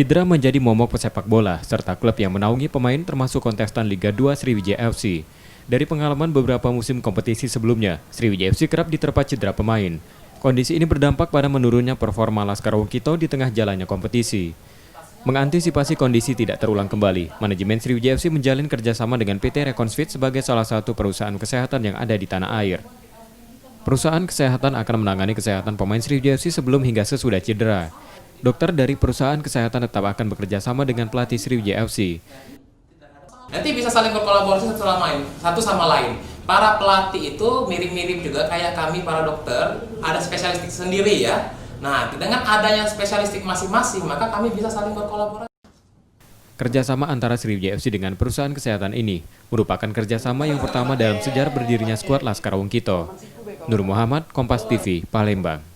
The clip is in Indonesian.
Cedera menjadi momok pesepak bola, serta klub yang menaungi pemain termasuk kontestan Liga 2 Sriwijaya FC. Dari pengalaman beberapa musim kompetisi sebelumnya, Sriwijaya FC kerap diterpa cedera pemain. Kondisi ini berdampak pada menurunnya performa Laskar Wongkito di tengah jalannya kompetisi. Mengantisipasi kondisi tidak terulang kembali, manajemen Sriwijaya FC menjalin kerjasama dengan PT Reconsfit sebagai salah satu perusahaan kesehatan yang ada di tanah air. Perusahaan kesehatan akan menangani kesehatan pemain Sriwijaya FC sebelum hingga sesudah cedera. Dokter dari perusahaan kesehatan tetap akan bekerja sama dengan pelatih Sriwijaya FC. Nanti bisa saling berkolaborasi satu sama lain. Para pelatih itu mirip-mirip juga kayak kami para dokter, ada spesialistik sendiri ya. Nah, dengan adanya spesialistik masing-masing, maka kami bisa saling berkolaborasi. Kerjasama antara Sriwijaya FC dengan perusahaan kesehatan ini merupakan kerjasama yang pertama dalam sejarah berdirinya skuad Laskar Wongkito. Nur Muhammad, Kompas TV, Palembang.